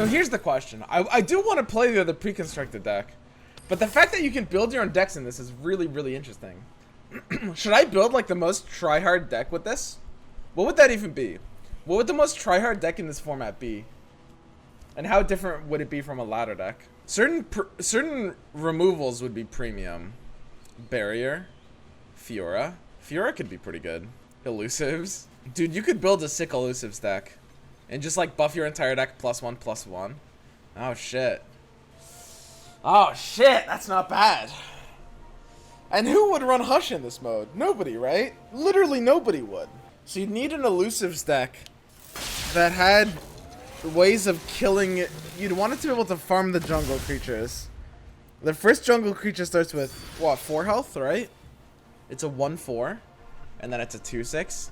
here's the question. I do want to play the other pre-constructed deck, but the fact that you can build your own decks in this is really, really interesting. Should I build like the most try-hard deck with this? What would that even be? What would the most try-hard deck in this format be? And how different would it be from a ladder deck? Certain removals would be premium. Barrier. Fiora. Fiora could be pretty good. Elusives. Dude, you could build a sick elusives deck. And just like buff your entire deck +1/+1. Oh shit. Oh shit, that's not bad. And who would run Hush in this mode? Nobody, right? Literally nobody would. So you'd need an elusives deck that had ways of killing it. You'd want it to be able to farm the jungle creatures. The first jungle creature starts with, what, 4 health, right? It's a 1/4, and then it's a 2/6.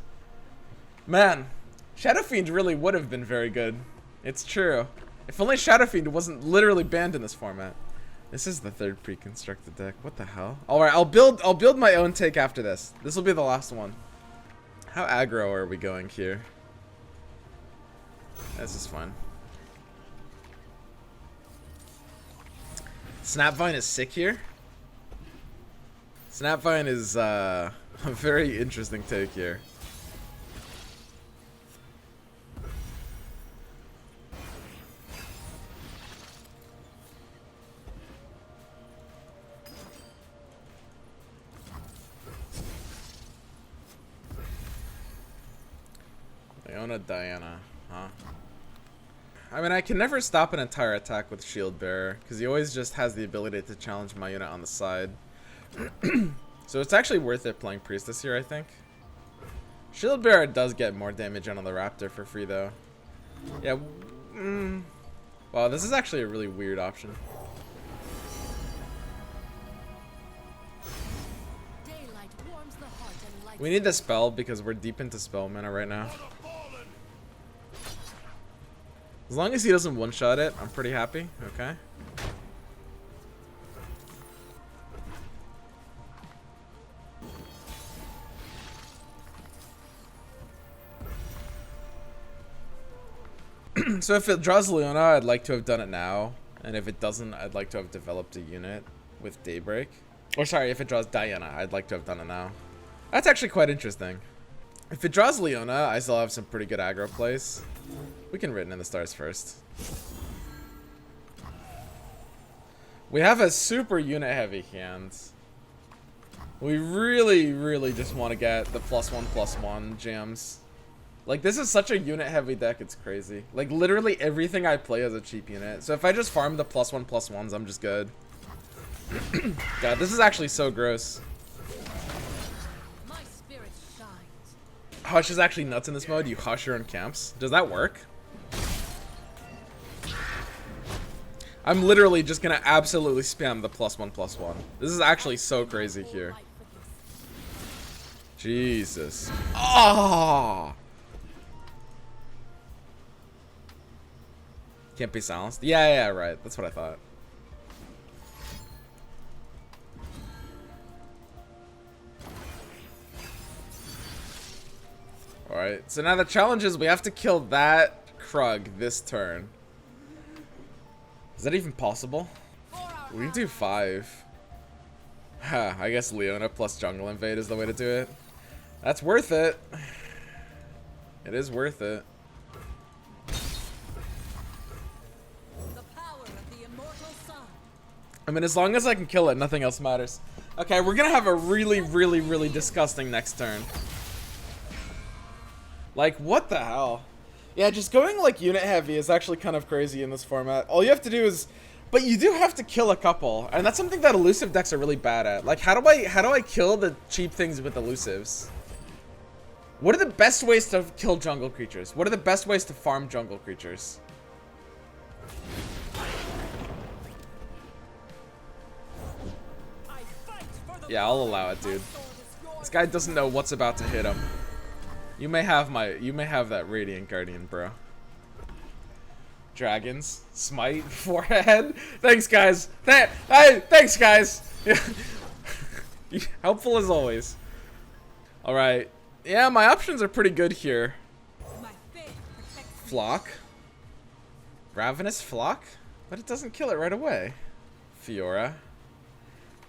Man, Shadow Fiend really would have been very good. It's true. If only Shadow Fiend wasn't literally banned in this format. This is the third pre-constructed deck. What the hell? All right, I'll build my own take after this. This will be the last one. How aggro are we going here? This is fun. Snapvine is sick here. Snapvine is a very interesting take here. Leona Diana, huh? I mean, I can never stop an entire attack with Shield Bearer, because he always just has the ability to challenge my unit on the side. So it's actually worth it playing Priestess here, I think. Shield Bearer does get more damage on the Raptor for free, though. Yeah. Wow, this is actually a really weird option. We need the spell because we're deep into spell mana right now. As long as he doesn't one-shot it, I'm pretty happy. Okay. So if it draws Leona, I'd like to have done it now. And if it doesn't, I'd like to have developed a unit with Daybreak. Or sorry, if it draws Diana, I'd like to have done it now. That's actually quite interesting. If it draws Leona, I still have some pretty good aggro plays. We can Written in the Stars first. We have a super unit heavy hand. We really, really just want to get the +1/+1 jams. Like, this is such a unit heavy deck, it's crazy. Like, literally everything I play is a cheap unit. So if I just farm the +1/+1s, I'm just good. God, this is actually so gross. Hush is actually nuts in this mode. You hush your own camps. Does that work? I'm literally just gonna absolutely spam the +1/+1. This is actually so crazy here. Jesus. Oh! Can't be silenced? Yeah, right. That's what I thought. Alright, so now the challenge is we have to kill that Krug this turn. Is that even possible? We can do 5. Huh, I guess Leona plus Jungle Invade is the way to do it. That's worth it. It is worth it. I mean, as long as I can kill it, nothing else matters. Okay, we're gonna have a really, really, really disgusting next turn. Like, what the hell? Yeah, just going like unit heavy is actually kind of crazy in this format. All you have to do is, but you do have to kill a couple, and that's something that elusive decks are really bad at. Like, how do I kill the cheap things with elusives? What are the best ways to kill jungle creatures? What are the best ways to farm jungle creatures? Yeah, I'll allow it, dude. This guy doesn't know what's about to hit him. You may have that Radiant Guardian, bro. Dragons, smite, forehead. Thanks, guys. Thanks, guys. Helpful as always. All right. Yeah, my options are pretty good here. Flock. Ravenous Flock? But it doesn't kill it right away. Fiora.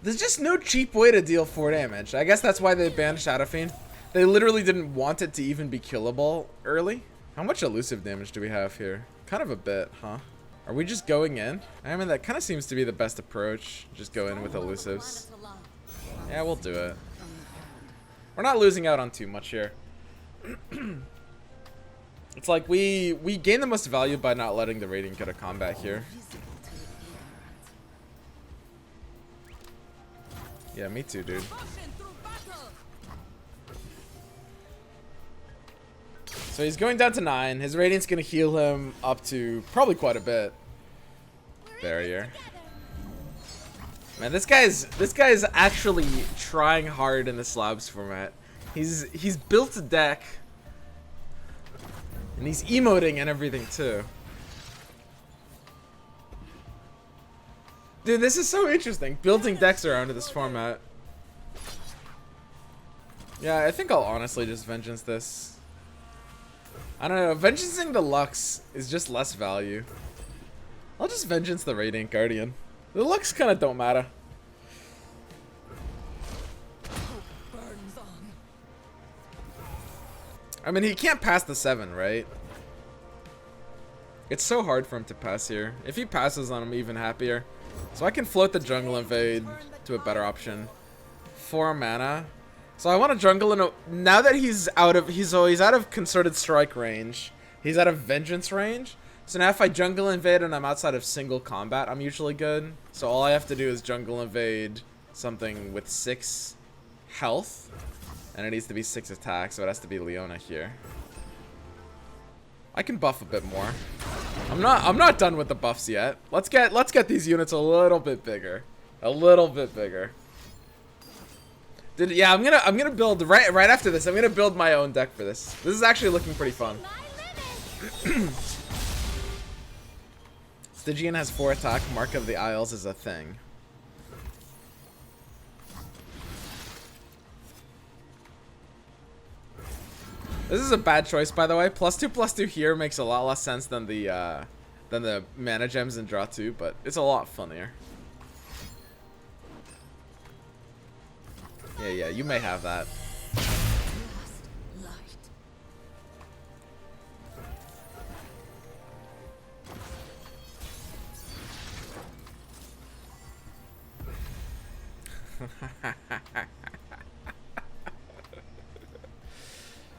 There's just no cheap way to deal 4 damage. I guess that's why they banned Shadow Fiend. They literally didn't want it to even be killable early. How much elusive damage do we have here? Kind of a bit, huh? Are we just going in? I mean, that kind of seems to be the best approach. Just go in with elusives. Yeah, we'll do it. We're not losing out on too much here. It's like we gain the most value by not letting the Radiant go to combat here. Yeah, me too, dude. So he's going down to 9. His Radiant's gonna heal him up to probably quite a bit. Barrier. Man, this guy's actually trying hard in the slabs format. He's built a deck. And he's emoting and everything too. Dude, this is so interesting. Building decks around this format. Yeah, I think I'll honestly just Vengeance this. I don't know. Vengeancing the Lux is just less value. I'll just Vengeance the Radiant Guardian. The Lux kind of don't matter. I mean, he can't pass the 7, right? It's so hard for him to pass here. If he passes on, I'm even happier. So I can float the Jungle Invade to a better option. 4 mana. So I want to jungle in a, now that he's out of Concerted Strike range. He's out of Vengeance range. So now if I Jungle Invade and I'm outside of single combat, I'm usually good. So all I have to do is Jungle Invade something with 6 health. And it needs to be 6 attack, so it has to be Leona here. I can buff a bit more. I'm not done with the buffs yet. Let's get these units a little bit bigger. A little bit bigger. Dude, yeah, I'm gonna build right after this. I'm gonna build my own deck for this. This is actually looking pretty fun. Stygian has 4 attack. Mark of the Isles is a thing. This is a bad choice, by the way. +2/+2 here makes a lot less sense than the mana gems in draw 2, but it's a lot funnier. Yeah, you may have that.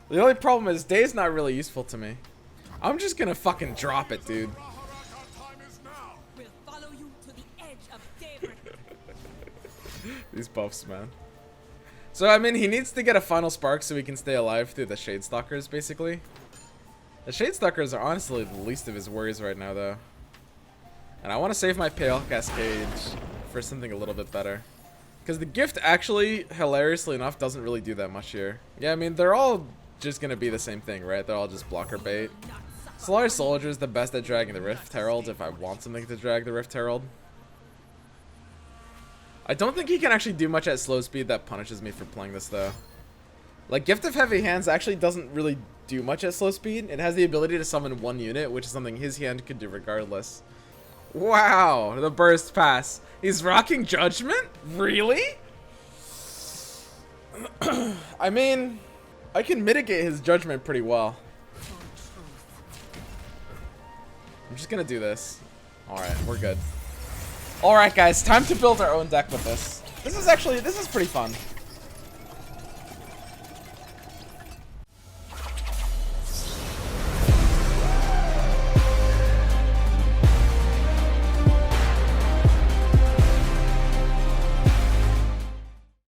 The only problem is Day's not really useful to me. I'm just gonna fucking drop it, dude. These buffs, man. So, I mean, he needs to get a final spark so he can stay alive through the Shadestalkers, basically. The Shadestalkers are honestly the least of his worries right now, though. And I want to save my Pale Cascade for something a little bit better. Because the gift actually, hilariously enough, doesn't really do that much here. Yeah, I mean, they're all just gonna be the same thing, right? They're all just blocker bait. Solar Soldier is the best at dragging the Rift Herald if I want something to drag the Rift Herald. I don't think he can actually do much at slow speed that punishes me for playing this, though. Like, Gift of Heavy Hands actually doesn't really do much at slow speed. It has the ability to summon 1 unit, which is something his hand could do regardless. Wow, the burst pass. He's rocking Judgment? Really? I mean, I can mitigate his Judgment pretty well. I'm just gonna do this. Alright, we're good. Alright guys, time to build our own deck with this. This is pretty fun.